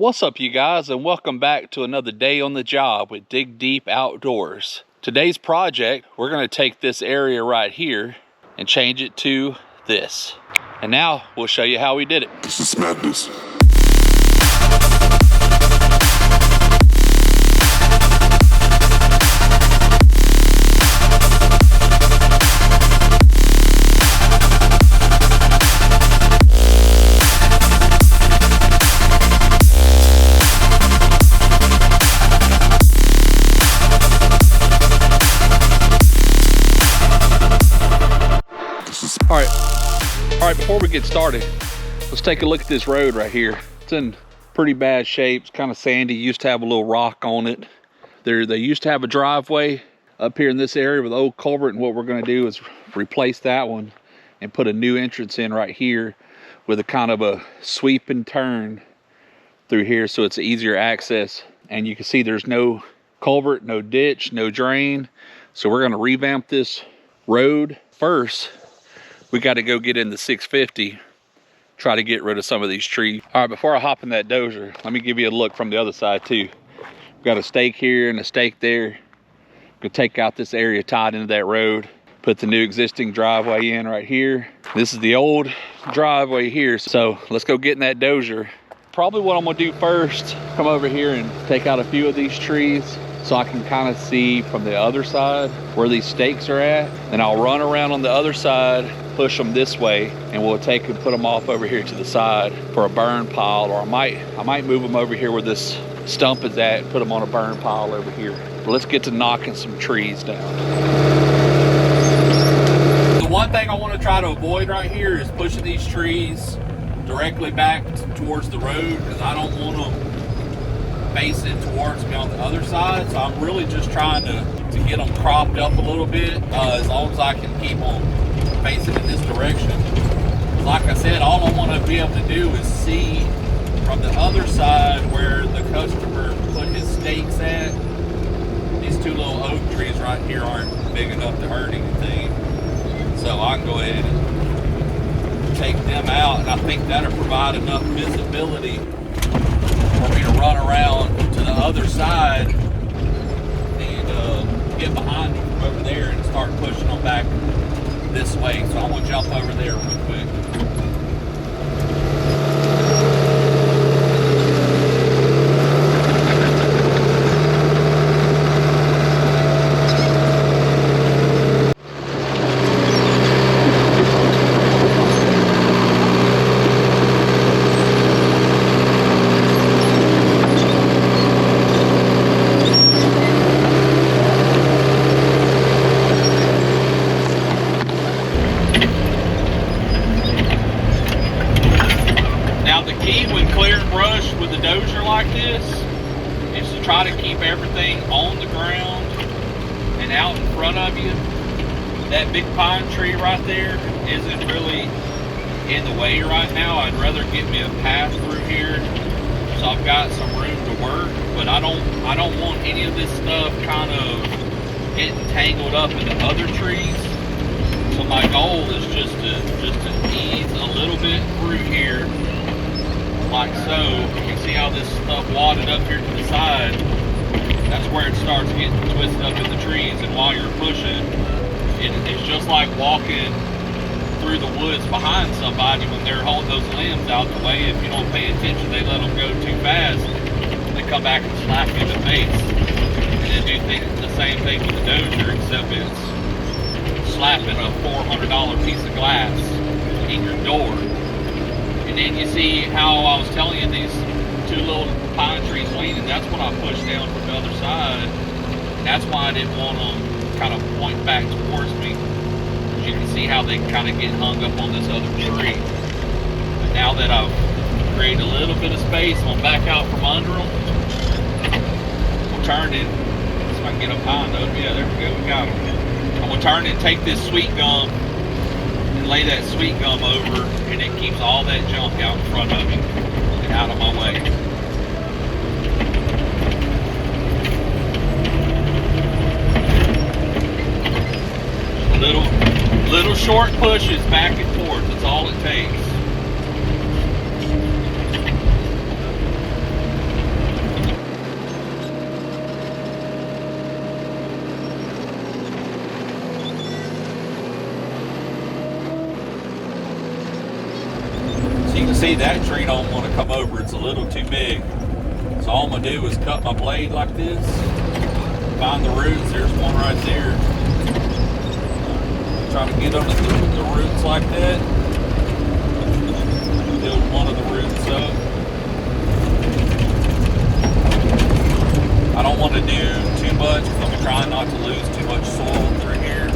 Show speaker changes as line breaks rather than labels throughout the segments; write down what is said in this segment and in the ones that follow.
What's up, you guys, and welcome back to another day on the job with Dig Deep Outdoors. Today's project, we're going to take this area right here and change it to this. And now we'll show you how we did it.
This is madness.
All right, before we get started, let's take a look at this road right here. It's in pretty bad shape. It's kind of sandy. Used to have a little rock on it. They used to have a driveway up here in this area with the old culvert, and what we're going to do is replace that one and put a new entrance in right here with a kind of a sweep and turn through here, so it's easier access. And you can see there's no culvert, no ditch, no drain. So we're going to revamp this road. First, we got to go get in the 650, try to get rid of some of these trees. All right, before I hop in that dozer, let me give you a look from the other side too. We've got a stake here and a stake there. Gonna take out this area tied into that road, put the new existing driveway in right here. This is the old driveway here. So let's go get in that dozer. Probably what I'm gonna do first, come over here and take out a few of these trees so I can kind of see from the other side where these stakes are at. Then I'll run around on the other side, push them this way, and we'll take and put them off over here to the side for a burn pile, or I might move them over here where this stump is at and put them on a burn pile over here. But let's get to knocking some trees down. The one thing I want to try to avoid right here is pushing these trees directly back towards the road, because I don't want them facing towards me on the other side. So I'm really just trying to get them cropped up a little bit, as long as I can keep them facing in this direction. Like I said, all I want to be able to do is see from the other side where the customer put his stakes at. These two little oak trees right here aren't big enough to hurt anything, so I can go ahead and take them out, and I think that'll provide enough visibility for me to run around to the other side and get behind them from over there and start pushing them back this way. So I'm gonna jump over there real quick. Try to keep everything on the ground and out in front of you. That big pine tree right there isn't really in the way right now. I'd rather get me a path through here so I've got some room to work, but I don't want any of this stuff kind of getting tangled up in the other trees. So my goal is just to ease a little bit through here, like so. You can see how this stuff wadded up here to the side. That's where it starts getting twisted up in the trees, and while you're pushing, it's just like walking through the woods behind somebody when they're holding those limbs out the way. If you don't pay attention, they let them go too fast, they come back and slap you in the face. And then do the same thing with the dozer, except it's slapping a $400 piece of glass in your door. And then you see how I was telling you these two little pine trees leaning, that's what I pushed down from the other side. And that's why I didn't want them kind of point back towards me. As you can see how they kind of get hung up on this other tree. But now that I've created a little bit of space, I'm gonna back out from under them. We'll turn it, so I can get up high enough. Yeah, there we go, we got them. I'm gonna turn it and take this sweet gum and lay that sweet gum over, and it keeps all that junk out in front of me and out of my way. Little short pushes back and forth, that's all it takes. see that tree don't want to come over. It's a little too big. So all I'm gonna do is cut my blade like this. Find the roots. There's one right there. Try to get under the roots like that. Build one of the roots up. I don't want to do too much because I'm trying not to lose too much soil through here.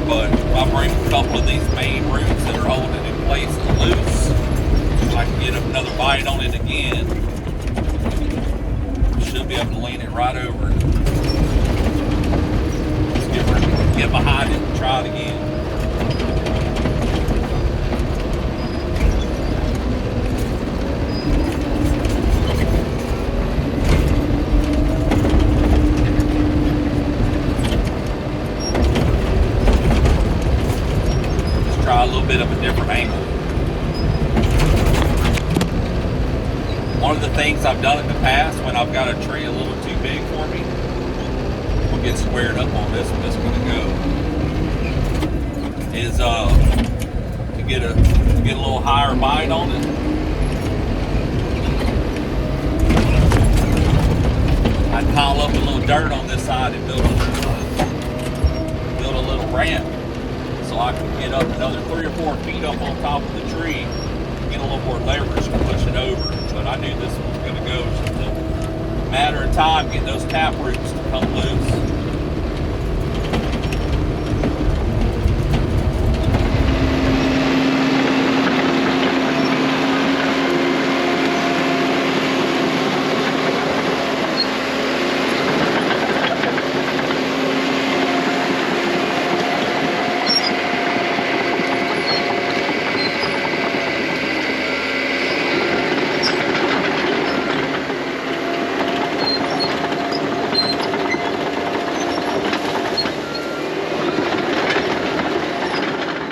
But if I bring a couple of these main roots that are holding it in place and loose, I can get another bite on it again. Should be able to lean it right over. Let's get behind it and try it again. Let's try a little bit of a different angle. One of the things I've done in the past when I've got a tree a little too big for me, we'll get squared up on this one, it's gonna go, is to get a little higher bite on it. I'd pile up a little dirt on this side and build a little ramp so I can get up another 3 or 4 feet up on top of the tree, get a little more leverage to push it over. But I knew this one was going to go. It's just a matter of time getting those tap roots to come loose.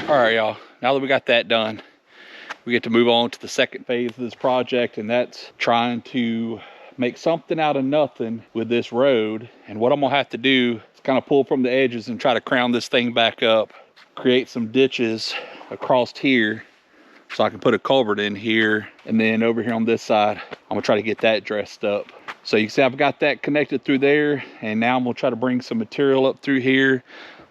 All right, y'all, now that we got that done, we get to move on to the second phase of this project, and that's trying to make something out of nothing with this road. And what I'm gonna have to do is kind of pull from the edges and try to crown this thing back up, create some ditches across here so I can put a culvert in here, and then over here on this side, I'm gonna try to get that dressed up. So you can see I've got that connected through there, and now I'm gonna try to bring some material up through here,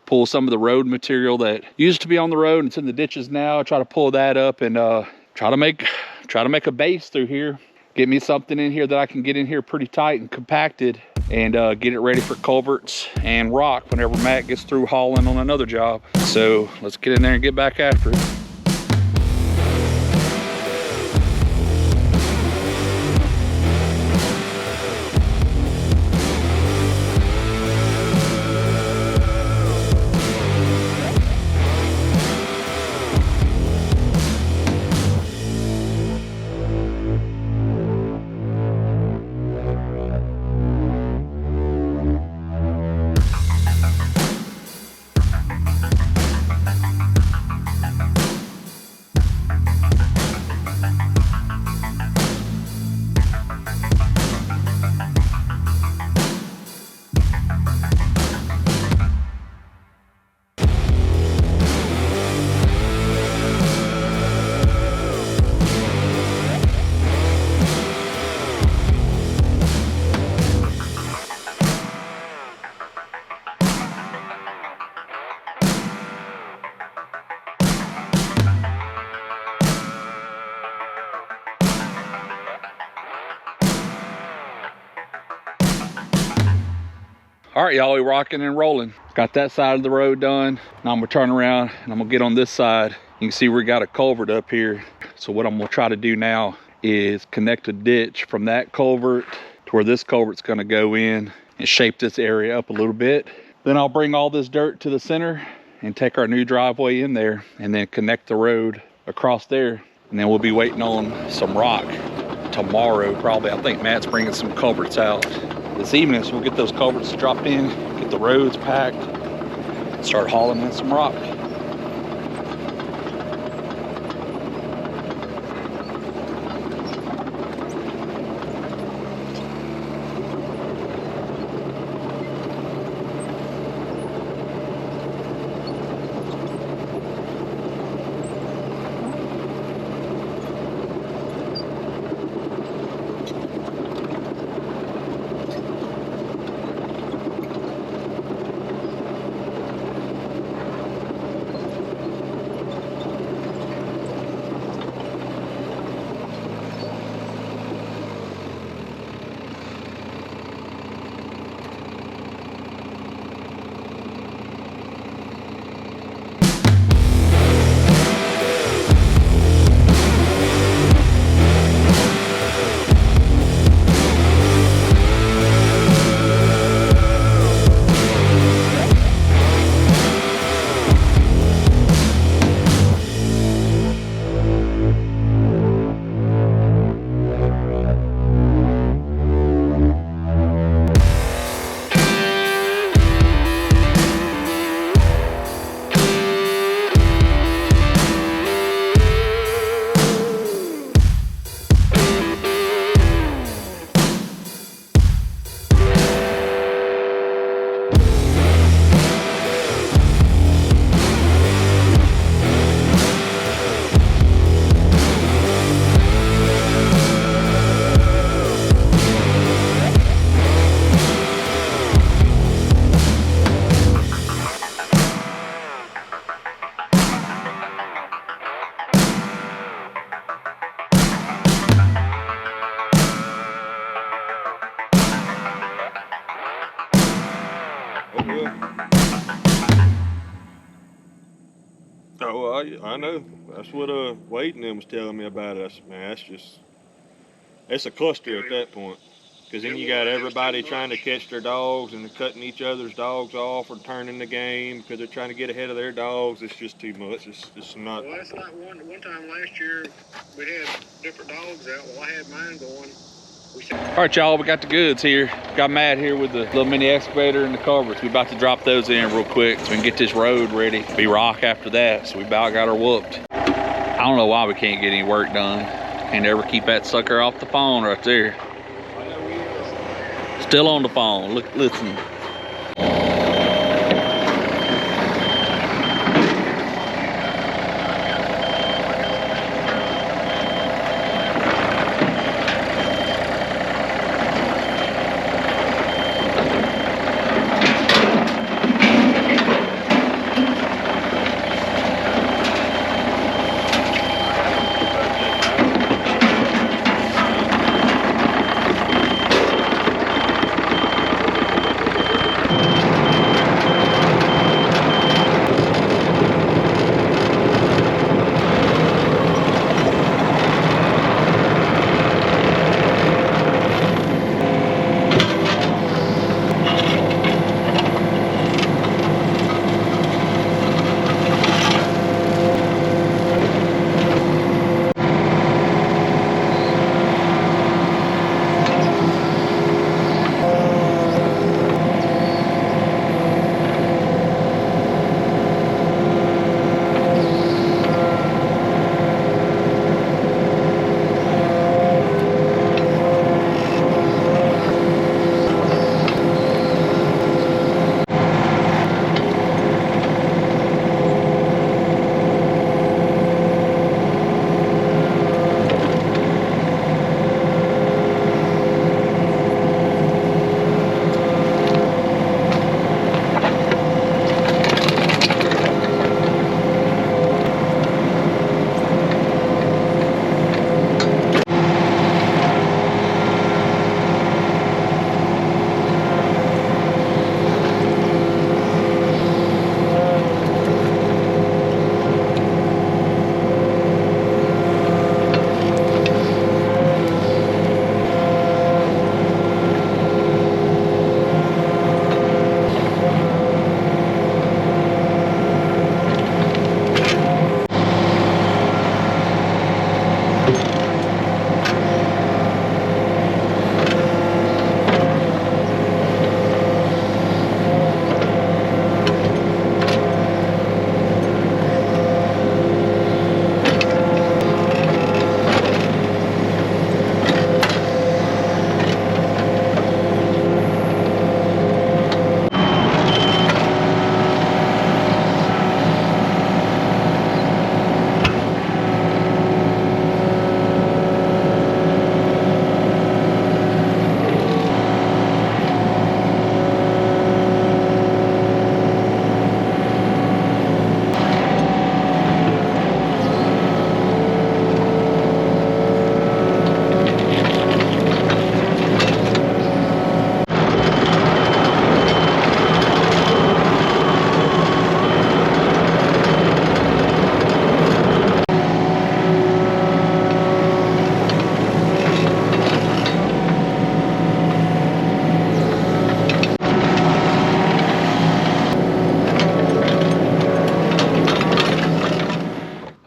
pull some of the road material that used to be on the road and it's in the ditches now, try to pull that up and try to make a base through here. Get me something in here that I can get in here pretty tight and compacted, and get it ready for culverts and rock whenever Matt gets through hauling on another job. So let's get in there and get back after it. All right, y'all, we rocking and rolling. Got that side of the road done. Now I'm gonna turn around and I'm gonna get on this side. You can see we got a culvert up here. So what I'm gonna try to do now is connect a ditch from that culvert to where this culvert's gonna go in and shape this area up a little bit. Then I'll bring all this dirt to the center and take our new driveway in there and then connect the road across there. And then we'll be waiting on some rock tomorrow, probably. I think Matt's bringing some culverts out this evening, so we'll get those culverts dropped in, get the roads packed, start hauling in some rock.
I know. That's what Wade and them was telling me about it. I said, man, it's a cluster at that point. Because then you got everybody trying to catch their dogs and cutting each other's dogs off or turning the game because they're trying to get ahead of their dogs. It's just too much. It's not.
Well, that's like one time last year we had different dogs out. Well, I had mine going.
All right, y'all, we got the goods here. Got Matt here with the little mini excavator and the culverts. We about to drop those in real quick so we can get this road ready. Be rock after that, so we about got her whooped. I don't know why we can't get any work done. Can't ever keep that sucker off the phone right there. Still on the phone. Look, listen.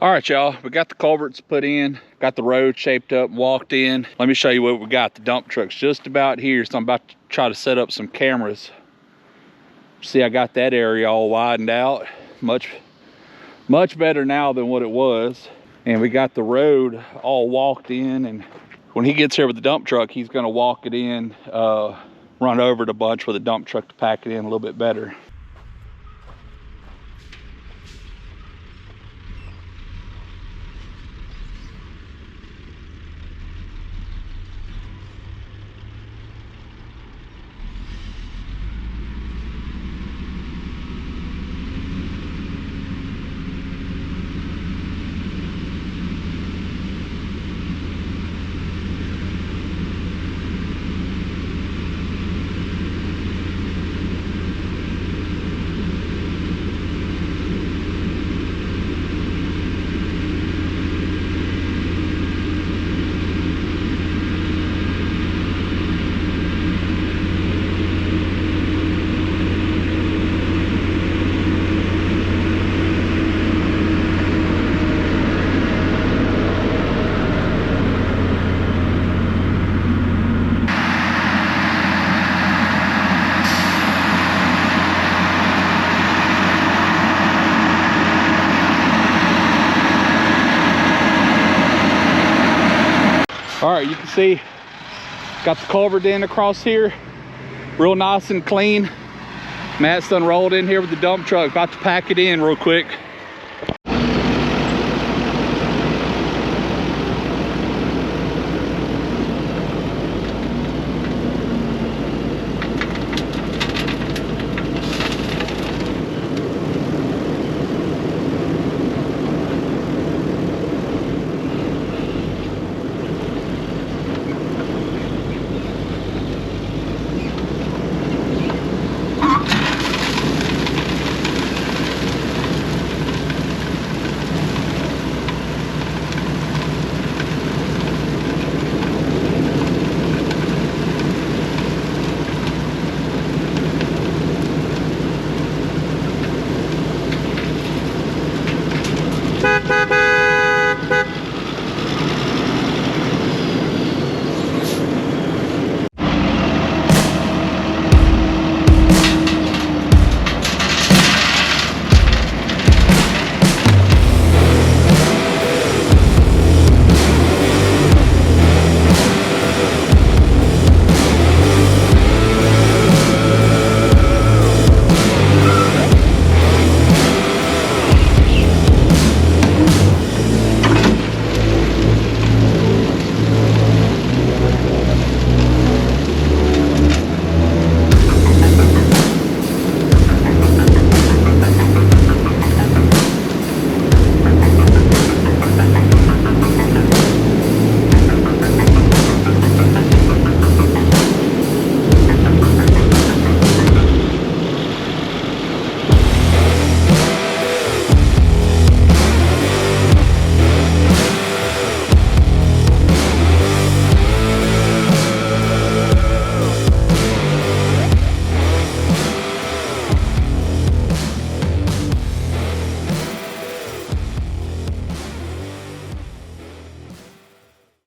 All right, y'all, we got the culverts put in, got the road shaped up, walked in. Let me show you what we got. The dump truck's just about here, so I'm about to try to set up some cameras. See, I got that area all widened out. Much better now than what it was. And we got the road all walked in, and when he gets here with the dump truck, he's gonna walk it in, run over it a bunch with a dump truck to pack it in a little bit better.
see, got the culvert in across here, real nice and clean. Matt's done rolled in here with the dump truck, about to pack it in real quick.